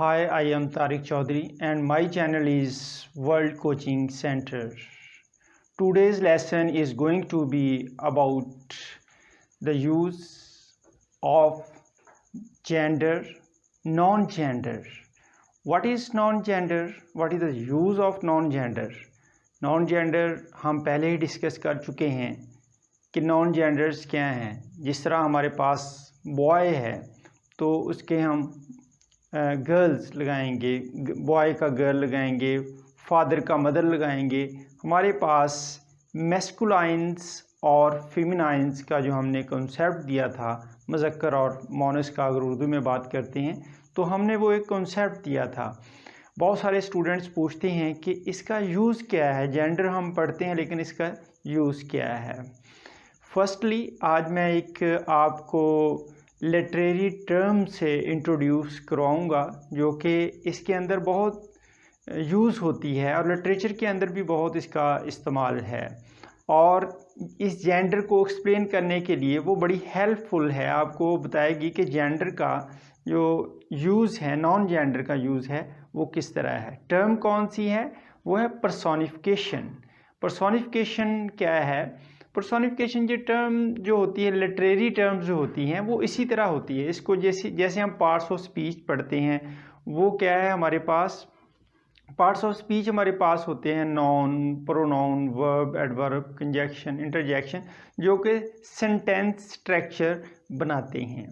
Hi, I am Tariq Chaudhary and my channel is World Coaching Center. Today's lesson is going to be about the use of gender, non-gender. What is non-gender? What is the use of non-gender? Non-gender हम पहले ही discuss कर चुके हैं कि non-genders क्या हैं। जिस तरह हमारे पास बॉय है तो उसके हम गर्ल्स लगाएंगे, बॉय का गर्ल लगाएंगे, फादर का मदर लगाएंगे। हमारे पास मैस्कुलाइंस और फेमिनाइंस का जो हमने कॉन्सेप्ट दिया था, मुज़क्कर और मोनस का अगर उर्दू में बात करते हैं तो हमने वो एक कॉन्सेप्ट दिया था। बहुत सारे स्टूडेंट्स पूछते हैं कि इसका यूज़ क्या है। जेंडर हम पढ़ते हैं लेकिन इसका यूज़ क्या है। फर्स्टली आज मैं एक आपको लिटरेरी टर्म से इंट्रोड्यूस करवाऊँगा जो कि इसके अंदर बहुत यूज़ होती है और लिटरेचर के अंदर भी बहुत इसका इस्तेमाल है, और इस जेंडर को एक्सप्लेन करने के लिए वो बड़ी हेल्पफुल है। आपको बताएगी कि जेंडर का जो यूज़ है, नॉन जेंडर का यूज़ है वो किस तरह है। टर्म कौन सी है? वो है पर्सोनिफिकेशन। पर्सोनिफिकेशन क्या है? पर्सोनिफिकेशन ये टर्म जो होती है, लिटरेरी टर्म्स जो होती हैं वो इसी तरह होती है। इसको जैसे हम पार्ट्स ऑफ स्पीच पढ़ते हैं, वो क्या है हमारे पास? पार्ट्स ऑफ स्पीच हमारे पास होते हैं noun, pronoun, verb, adverb, conjunction, interjection, जो कि सेंटेंस स्ट्रक्चर बनाते हैं।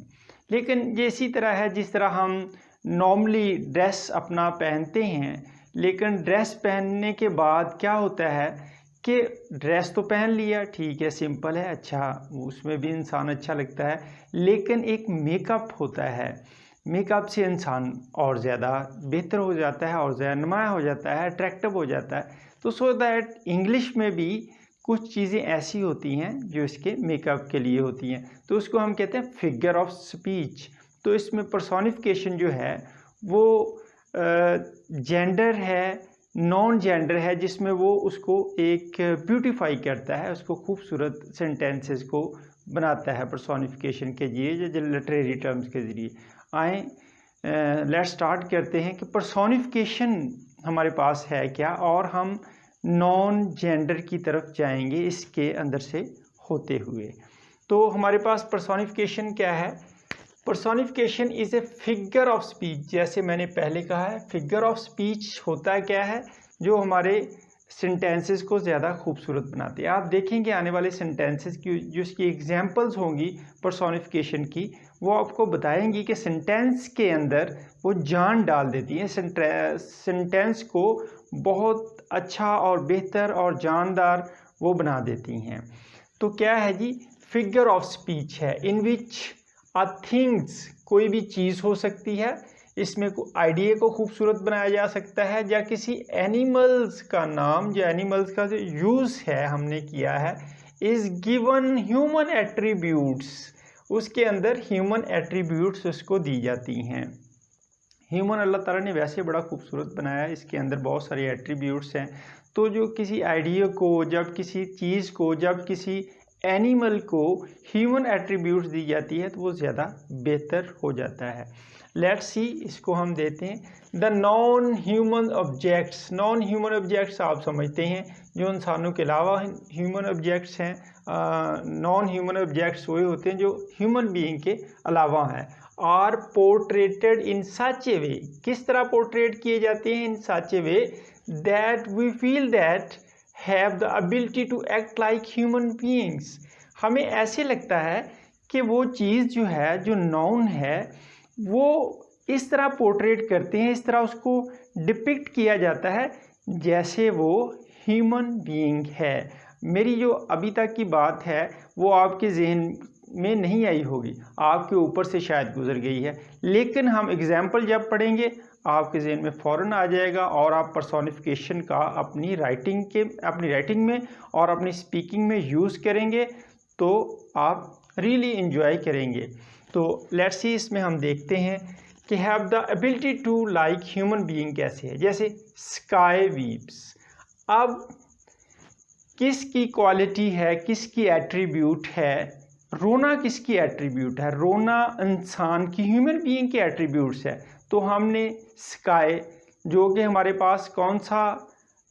लेकिन ये इसी तरह है जिस तरह हम नॉर्मली ड्रेस अपना पहनते हैं, लेकिन ड्रेस पहनने के बाद क्या होता है कि ड्रेस तो पहन लिया, ठीक है, सिंपल है, अच्छा, उसमें भी इंसान अच्छा लगता है, लेकिन एक मेकअप होता है। मेकअप से इंसान और ज़्यादा बेहतर हो जाता है और ज़्यादा नुमाया हो जाता है, अट्रैक्टिव हो जाता है। तो सो दैट इंग्लिश में भी कुछ चीज़ें ऐसी होती हैं जो इसके मेकअप के लिए होती हैं, तो उसको हम कहते हैं फिगर ऑफ स्पीच। तो इसमें पर्सोनिफिकेशन जो है वो जेंडर है, नॉन जेंडर है, जिसमें वो उसको एक ब्यूटीफाई करता है, उसको खूबसूरत सेंटेंसेस को बनाता है पर्सोनिफिकेशन के जरिए, जो लिटरेरी टर्म्स के ज़रिए। आए लेट्स स्टार्ट करते हैं कि पर्सोनिफिकेशन हमारे पास है क्या, और हम नॉन जेंडर की तरफ जाएंगे इसके अंदर से होते हुए। तो हमारे पास पर्सोनिफिकेशन क्या है? Personification is a figure of speech. जैसे मैंने पहले कहा है, फिगर ऑफ स्पीच होता क्या है? जो हमारे सेंटेंसेस को ज़्यादा खूबसूरत बनाते हैं। आप देखेंगे आने वाले सेंटेंसेस की जो इसकी एग्जांपल्स होंगी पर्सोनिफिकेशन की, वो आपको बताएंगी कि सेंटेंस के अंदर वो जान डाल देती हैं, सेंटेंस को बहुत अच्छा और बेहतर और जानदार वो बना देती हैं। तो क्या है जी? फिगर ऑफ स्पीच है इन विच अ थिंग्स, कोई भी चीज़ हो सकती है, इसमें आइडिया को खूबसूरत बनाया जा सकता है, या किसी एनिमल्स का नाम, जो एनिमल्स का जो यूज़ है हमने किया है, इज़ गिवन ह्यूमन एट्रीब्यूट्स, उसके अंदर ह्यूमन एट्रीब्यूट्स उसको दी जाती हैं। ह्यूमन अल्लाह ताला ने वैसे बड़ा खूबसूरत बनाया है, इसके अंदर बहुत सारे एट्रीब्यूट्स हैं। तो जो किसी आइडिया को, जब किसी चीज़ को, जब किसी एनिमल को ह्यूमन एट्रीब्यूट्स दी जाती है तो वो ज़्यादा बेहतर हो जाता है। लेट्स सी, इसको हम देते हैं the non human objects. Non human objects आप समझते हैं जो इंसानों के अलावा ह्यूमन ऑब्जेक्ट्स हैं। नॉन ह्यूमन ऑब्जेक्ट्स वही होते हैं जो ह्यूमन बीइंग के अलावा हैं। आर पोर्ट्रेटेड इन सच ए वे, किस तरह पोर्ट्रेट किए जाते हैं? In such a way that we feel that have the ability to act like human beings. हमें ऐसे लगता है कि वो चीज़ जो है, जो नाउन है, वो इस तरह पोर्ट्रेट करते हैं, इस तरह उसको डिपिक्ट किया जाता है जैसे वो ह्यूमन बीइंग है। मेरी जो अभी तक की बात है वो आपके जहन में नहीं आई होगी, आपके ऊपर से शायद गुजर गई है, लेकिन हम एग्जाम्पल जब पढ़ेंगे आपके जहन में फ़ौरन आ जाएगा, और आप पर्सोनिफिकेशन का अपनी राइटिंग में और अपनी स्पीकिंग में यूज़ करेंगे तो आप रियली इंजॉय करेंगे। तो लेट्स सी, इसमें हम देखते हैं कि have the ability to like human being कैसे है। जैसे स्काई वीव्स, अब किसकी क्वालिटी है, किसकी एट्रीब्यूट है रोना किसकी एट्रीब्यूट है? रोना इंसान की, ह्यूमन बीइंग की एट्रीब्यूट्स है। तो हमने स्काई, जो कि हमारे पास कौन सा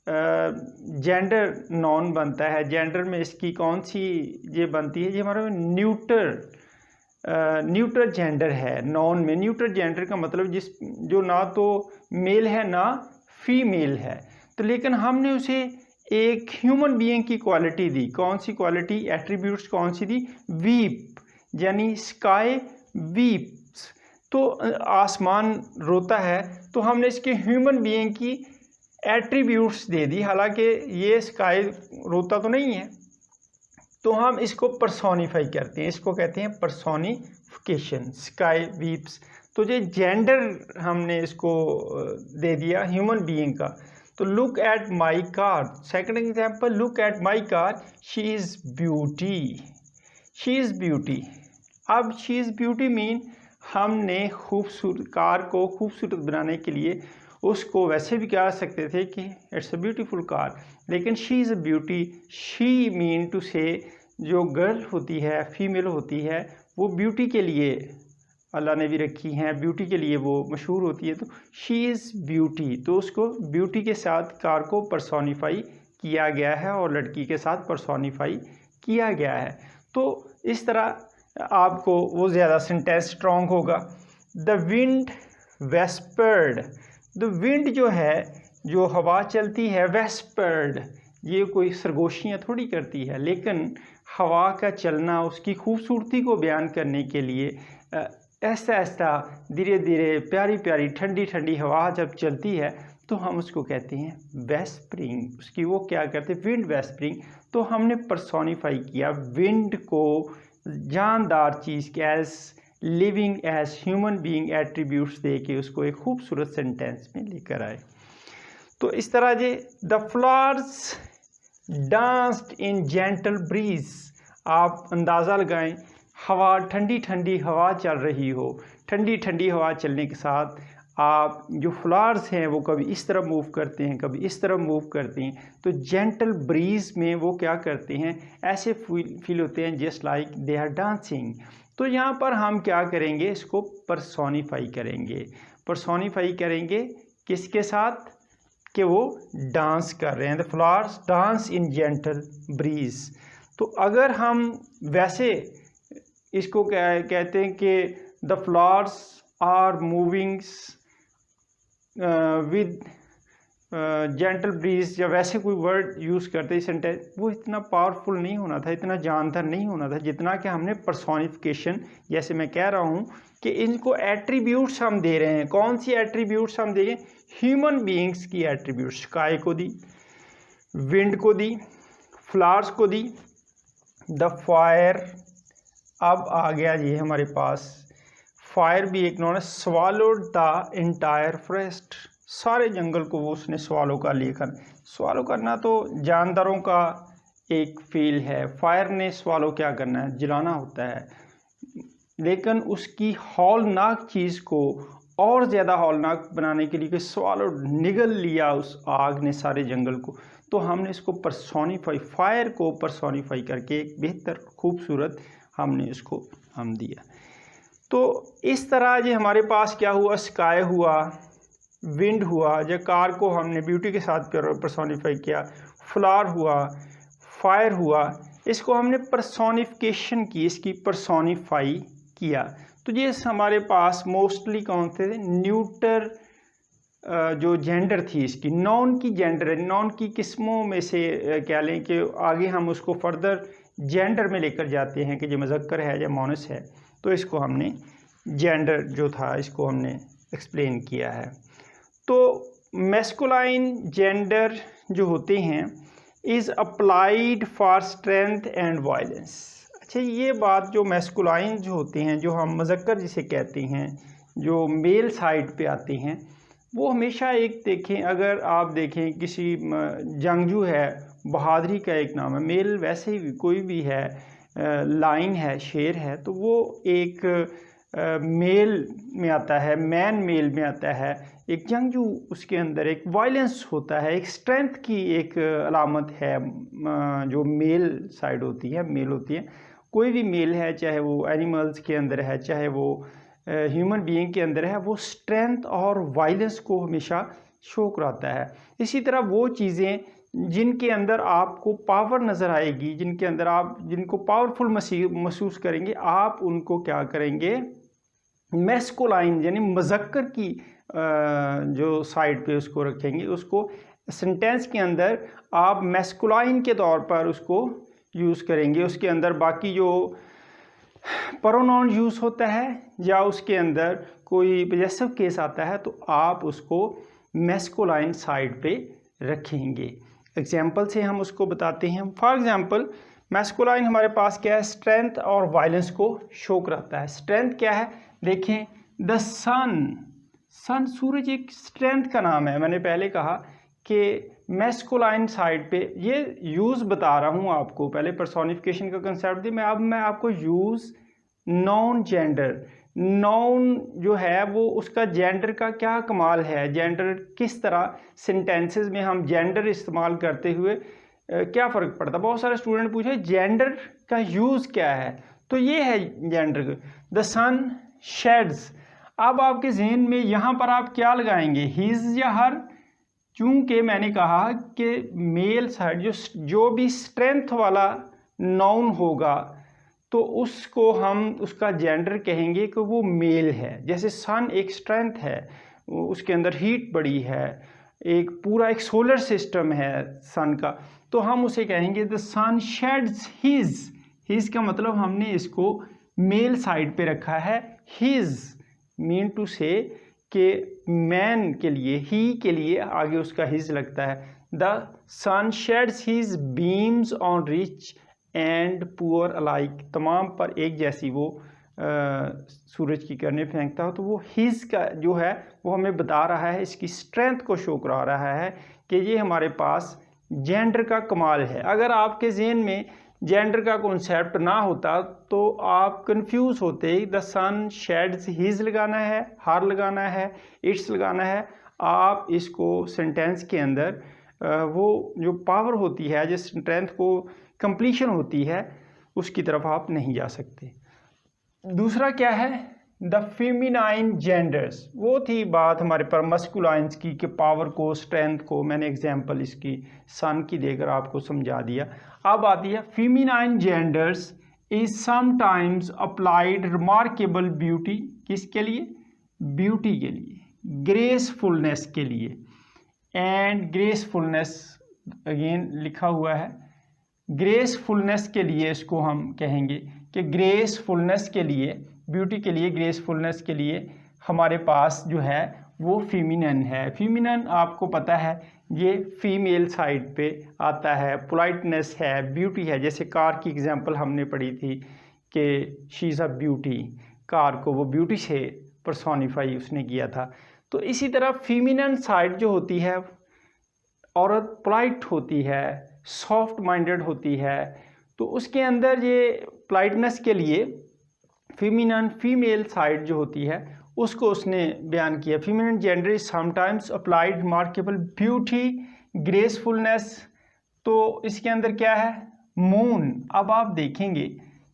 जेंडर नॉन बनता है, जेंडर में इसकी कौन सी ये बनती है, ये हमारा न्यूटर जेंडर है। नॉन में न्यूटर जेंडर का मतलब जो ना तो मेल है ना फीमेल है। तो लेकिन हमने उसे एक ह्यूमन बीइंग की क्वालिटी दी। कौन सी क्वालिटी, एट्रीब्यूट्स कौन सी दी? वीप, यानी स्काई वीप्स। तो आसमान रोता है, तो हमने इसके ह्यूमन बीइंग की एट्रीब्यूट्स दे दी। हालांकि ये स्काई रोता तो नहीं है, तो हम इसको पर्सोनिफाई करते हैं, इसको कहते हैं पर्सोनिफिकेशन, स्काई वीप्स। तो ये जेंडर हमने इसको दे दिया ह्यूमन बीइंग का। तो look at my car, second example, look at my car, she is beauty, she is beauty. अब शी इज़ ब्यूटी मीन हमने खूबसूरत कार को खूबसूरत बनाने के लिए उसको वैसे भी कह सकते थे कि इट्स अ ब्यूटीफुल कार, लेकिन she is a beauty, she mean to say जो गर्ल होती है, फीमेल होती है, वो ब्यूटी के लिए अल्लाह ने भी रखी हैं, ब्यूटी के लिए वो मशहूर होती है। तो शी इज़ ब्यूटी, तो उसको ब्यूटी के साथ कार को पर्सोनिफाई किया गया है और लड़की के साथ पर्सोनिफाई किया गया है। तो इस तरह आपको वो ज़्यादा सेंटेंस स्ट्रॉन्ग होगा। द विंड वेस्पर्ड, द विंड जो है, जो हवा चलती है, वेस्पर्ड, ये कोई सरगोशियाँ थोड़ी करती है, लेकिन हवा का चलना उसकी खूबसूरती को बयान करने के लिए ऐसा ऐसा धीरे धीरे प्यारी प्यारी ठंडी ठंडी हवा जब चलती है तो हम उसको कहते हैं वेस्परिंग। उसकी वो क्या करते हैं, विंड वेस्परिंग। तो हमने पर्सोनिफाई किया विंड को, जानदार चीज़ के, as living as human being attributes दे के उसको एक खूबसूरत सेंटेंस में लेकर आए। तो इस तरह जे the flowers danced in gentle breeze, आप अंदाज़ा लगाएं, हवा ठंडी ठंडी हवा चल रही हो, ठंडी ठंडी हवा चलने के साथ आप जो फ्लावर्स हैं वो कभी इस तरफ मूव करते हैं, कभी इस तरफ मूव करते हैं। तो जेंटल ब्रीज में वो क्या करते हैं, ऐसे फील होते हैं just like they are dancing. तो यहाँ पर हम क्या करेंगे, इसको पर्सोनिफाई करेंगे। पर्सोनिफाई करेंगे किसके साथ, कि वो डांस कर रहे हैं। The flowers dance in gentle breeze. तो अगर हम वैसे इसको कहते हैं कि the flowers are movings with gentle breeze, या वैसे कोई वर्ड यूज़ करते सेंटेंस, वो इतना पावरफुल नहीं होना था, इतना जानदार नहीं होना था जितना कि हमने पर्सोनिफिकेशन, जैसे मैं कह रहा हूँ कि इनको एट्रीब्यूट्स हम दे रहे हैं। कौन सी एट्रीब्यूट्स हम दे रहे हैं, ह्यूमन बीइंग्स की एट्रीब्यूट्स। स्काई को दी, विंड को दी, फ्लावर्स को दी, द फायर। अब आ गया ये हमारे पास फायर भी एक नॉन है। स्वालोड द इंटायर फॉरेस्ट, सारे जंगल को वो उसने स्वालो कर लिया। स्वालो करना तो जानदारों का एक फील है, फायर ने स्वालो क्या करना है, जलाना होता है। लेकिन उसकी हौलनाक चीज़ को और ज़्यादा हौलनाक बनाने के लिए कि स्वालो निगल लिया उस आग ने सारे जंगल को। तो हमने इसको पर्सोनिफाई, फायर को पर्सोनिफाई करके एक बेहतर खूबसूरत हमने इसको हम दिया। तो इस तरह ये हमारे पास क्या हुआ, स्काई हुआ, विंड हुआ, या कार को हमने ब्यूटी के साथ पर्सोनिफाई किया, फ्लावर हुआ, फायर हुआ, इसको हमने पर्सोनिफिकेशन की, इसकी पर्सोनिफाई किया। तो ये हमारे पास मोस्टली कौन थे, न्यूटर जो जेंडर थी इसकी, नॉन की जेंडर है, नॉन की किस्मों में से क्या लें कि आगे हम उसको फर्दर जेंडर में लेकर जाते हैं कि जो मुज़क्कर है या मोनस है। तो इसको हमने जेंडर जो था इसको हमने एक्सप्लेन किया है। तो मैस्कुलाइन जेंडर जो होते हैं is applied for strength and violence. अच्छा, ये बात जो मैस्कुलाइन जो होते हैं, जो हम मुज़क्कर जिसे कहते हैं, जो मेल साइड पे आते हैं, वो हमेशा एक देखें, अगर आप देखें किसी जंगजू है, बहादुरी का एक नाम है, मेल वैसे ही कोई भी है, लाइन है, शेर है, तो वो एक मेल में आता है, मैन मेल में आता है। एक जंगजू, उसके अंदर एक वायलेंस होता है, एक स्ट्रेंथ की एक अलामत है, जो मेल साइड होती है, मेल होती है, कोई भी मेल है, चाहे वो एनिमल्स के अंदर है, चाहे वो ह्यूमन बीइंग के अंदर है, वो स्ट्रेंथ और वायलेंस को हमेशा शो कराता है। इसी तरह वो चीज़ें जिनके अंदर आपको पावर नज़र आएगी, जिनके अंदर आप जिनको पावरफुल महसूस करेंगे, आप उनको क्या करेंगे, मैस्कुलाइन यानी मज़क्कर की जो साइड पे उसको रखेंगे, उसको सेंटेंस के अंदर आप मैस्कुलाइन के तौर पर उसको यूज़ करेंगे। उसके अंदर बाकी जो प्रोनाउन यूज़ होता है या उसके अंदर कोई पजेसिव केस आता है तो आप उसको मैस्कुलाइन साइड पे रखेंगे। एग्जाम्पल से हम उसको बताते हैं। फॉर एग्जाम्पल मैस्कुलाइन हमारे पास क्या है, स्ट्रेंथ और वायलेंस को शो कराता है। स्ट्रेंथ क्या है, देखें, द सन सूरज एक स्ट्रेंथ का नाम है। मैंने पहले कहा कि मैस्कुलाइन साइड पे ये यूज़ बता रहा हूँ आपको, पहले पर्सोनिफिकेशन का कंसेप्ट दी, मैं आपको यूज़ नॉन जेंडर, नाउन जो है वो उसका जेंडर का क्या कमाल है, जेंडर किस तरह सेंटेंसेस में हम जेंडर इस्तेमाल करते हुए क्या फ़र्क पड़ता है। बहुत सारे स्टूडेंट पूछे जेंडर का यूज़ क्या है, तो ये है जेंडर। द सन शेड्स, अब आपके जहन में यहाँ पर आप क्या लगाएंगे, हिज या हर। चूँकि मैंने कहा कि मेल साइड जो भी स्ट्रेंथ वाला नाउन होगा तो उसको हम उसका जेंडर कहेंगे कि वो मेल है। जैसे सन एक स्ट्रेंथ है, उसके अंदर हीट बड़ी है, एक पूरा एक सोलर सिस्टम है सन का, तो हम उसे कहेंगे द सन शेड्स हिज का मतलब हमने इसको मेल साइड पे रखा है। हिज मीन टू से कि मैन के लिए, ही के लिए आगे उसका हिज लगता है। The sun sheds his beams on rich and poor alike, तमाम पर एक जैसी वो सूरज की किरणें फेंकता हो। तो वो हिज का जो है वो हमें बता रहा है, इसकी स्ट्रेंथ को शो करा रहा है कि ये हमारे पास जेंडर का कमाल है। अगर आपके जहन में जेंडर का कॉन्सेप्ट ना होता तो आप कंफ्यूज होते, द सन शेड्स हिज लगाना है, हर लगाना है, इट्स लगाना है। आप इसको सेंटेंस के अंदर वो जो पावर होती है, जिस स्ट्रेंथ को कंप्लीशन होती है, उसकी तरफ आप नहीं जा सकते। दूसरा क्या है, द फेमिनाइन जेंडर्स, वो थी बात हमारे पर मस्कुलाइंस की कि पावर को, स्ट्रेंथ को मैंने एग्जांपल इसकी सन की देकर आपको समझा दिया। अब आती है feminine genders is sometimes applied remarkable beauty, किसके लिए, ब्यूटी के लिए, ग्रेसफुलनेस के लिए, एंड ग्रेसफुलनेस अगेन लिखा हुआ है, ग्रेसफुलनेस के लिए इसको हम कहेंगे कि ग्रेसफुलनेस के लिए, ब्यूटी के लिए, ग्रेसफुलनेस के लिए हमारे पास जो है वो फीमिनन है। फीमिनन आपको पता है ये फीमेल साइड पे आता है, पोलाइटनेस है, ब्यूटी है। जैसे कार की एग्जांपल हमने पढ़ी थी कि she is a beauty, car को वो ब्यूटी से पर्सोनिफाई उसने किया था। तो इसी तरह फीमिनन साइड जो होती है, औरत पोलाइट होती है, सॉफ्ट माइंडेड होती है, तो उसके अंदर ये पोलाइटनेस के लिए फीमिनन फीमेल साइड जो होती है उसको उसने बयान किया। Feminine gender is sometimes applied remarkable beauty, gracefulness. तो इसके अंदर क्या है, मून। अब आप देखेंगे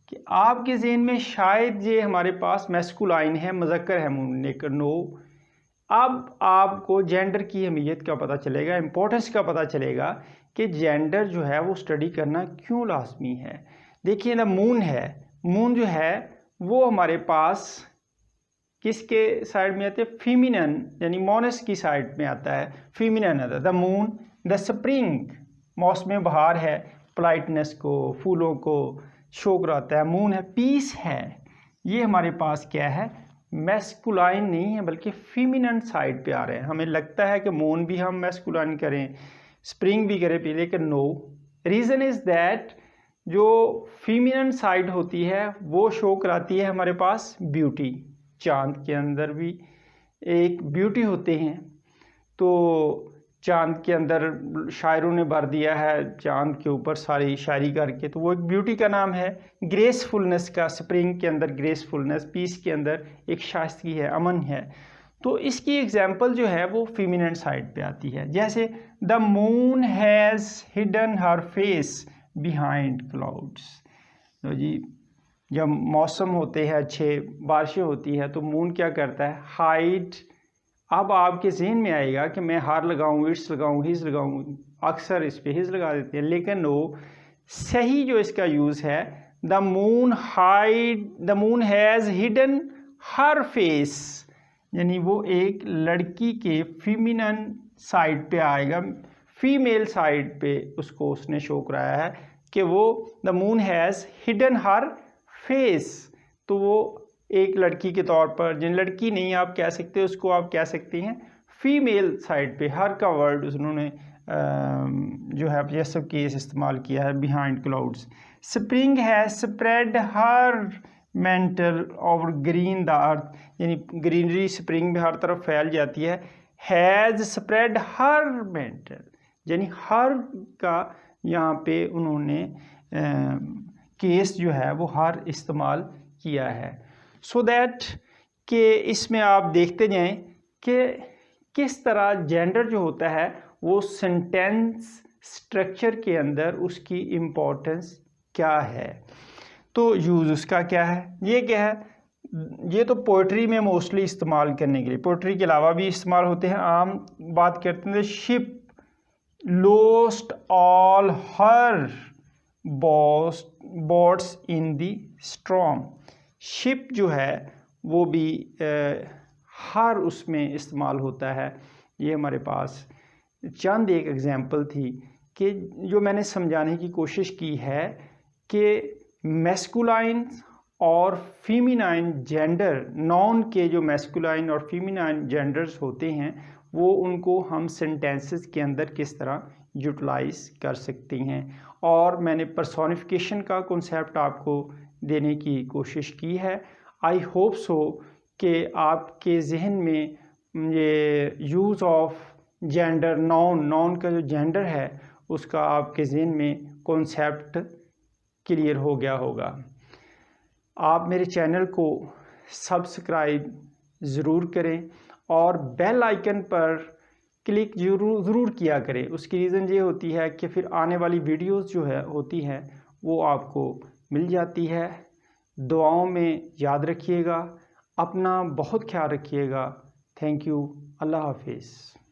कि आपके जहन में शायद ये हमारे पास मैस्कुलाइन है, मुज़क्कर है मून, लेकिन नो, अब आपको जेंडर की अहमियत का पता चलेगा, इम्पोर्टेंस का पता चलेगा कि जेंडर जो है वो स्टडी करना क्यों लाजमी है। देखिए ना, मून है, मून जो है वो हमारे पास किसके साइड में आते हैं, फीमिनन यानी मोनस की साइड में आता है, फीमिनन आता है। द मून, द स्प्रिंग, मौसम बहार है, पोलाइटनेस को, फूलों को शो कराता है। मून है, पीस है। ये हमारे पास क्या है, मैस्कुलाइन नहीं है बल्कि फीमिनन साइड पे आ रहे हैं। हमें लगता है कि मून भी हम मैस्कुलाइन करें, स्प्रिंग भी करें, लेकिन नो, रीज़न इज़ दैट जो फीमिनन साइड होती है वो शो कराती है हमारे पास ब्यूटी। चांद के अंदर भी एक ब्यूटी होते हैं, तो चांद के अंदर शायरों ने भर दिया है चांद के ऊपर सारी शायरी करके, तो वो एक ब्यूटी का नाम है। ग्रेसफुलनेस का, स्प्रिंग के अंदर ग्रेसफुलनेस, पीस के अंदर एक शाइस्तगी है, अमन है। तो इसकी एग्जाम्पल जो है वो फीमिनन साइड पे आती है। जैसे the moon has hidden her face behind clouds, तो जी जब मौसम होते हैं अच्छे, बारिशें होती है, तो मून क्या करता है, हाइड। अब आपके जहन में आएगा कि मैं हार लगाऊं, इट्स लगाऊं, हिज लगाऊं, अक्सर इस पे हिज लगा देते हैं, लेकिन वो सही जो इसका यूज़ है, the moon has hidden her face, यानी वो एक लड़की के फीमिनन साइड पे आएगा, फीमेल साइड पे उसको उसने शो कराया है कि वो the moon has hidden her face. तो वो एक लड़की के तौर पर, जिन लड़की नहीं आप कह सकते, उसको आप कह सकते हैं फीमेल साइड पे। हर का वर्ड उन्होंने जो है पजेसिव केस इस्तेमाल किया है, behind clouds. Spring has spread her mental over green the earth, यानी ग्रीनरी स्प्रिंग में हर तरफ फैल जाती है। हैज़ स्प्रेड हर मेंटल, यानी हर का यहाँ पे उन्होंने केस जो है वो हर इस्तेमाल किया है। सो दैट कि इसमें आप देखते जाएं कि किस तरह जेंडर जो होता है वो सेंटेंस स्ट्रक्चर के अंदर उसकी इम्पोर्टेंस क्या है। तो यूज़ उसका क्या है, ये क्या है, ये तो पोइट्री में मोस्टली इस्तेमाल करने के लिए, पोइट्री के अलावा भी इस्तेमाल होते हैं। आम बात करते हैं, शिप लोस्ट ऑल हर बोट्स इन दी स्ट्रॉम। शिप जो है वो भी हर उसमें इस्तेमाल होता है। ये हमारे पास चंद एक एग्जांपल थी कि जो मैंने समझाने की कोशिश की है कि मैस्कुलाइन और फीमिनाइन जेंडर, नॉन के जो मैस्कुलाइन और फीमिनाइन जेंडर्स होते हैं वो उनको हम सेंटेंसेस के अंदर किस तरह यूटिलाइज कर सकते हैं। और मैंने पर्सोनिफिकेशन का कॉन्सेप्ट आपको देने की कोशिश की है। आई होप सो कि आपके जहन में ये यूज़ ऑफ जेंडर, नॉन का जो जेंडर है उसका आपके जहन में कॉन्सेप्ट क्लियर हो गया होगा। आप मेरे चैनल को सब्सक्राइब ज़रूर करें और बेल आइकन पर क्लिक ज़रूर किया करें। उसकी रीज़न ये होती है कि फिर आने वाली वीडियोस जो है होती हैं वो आपको मिल जाती है। दुआओं में याद रखिएगा, अपना बहुत ख्याल रखिएगा। Thank you. अल्लाह हाफिज़।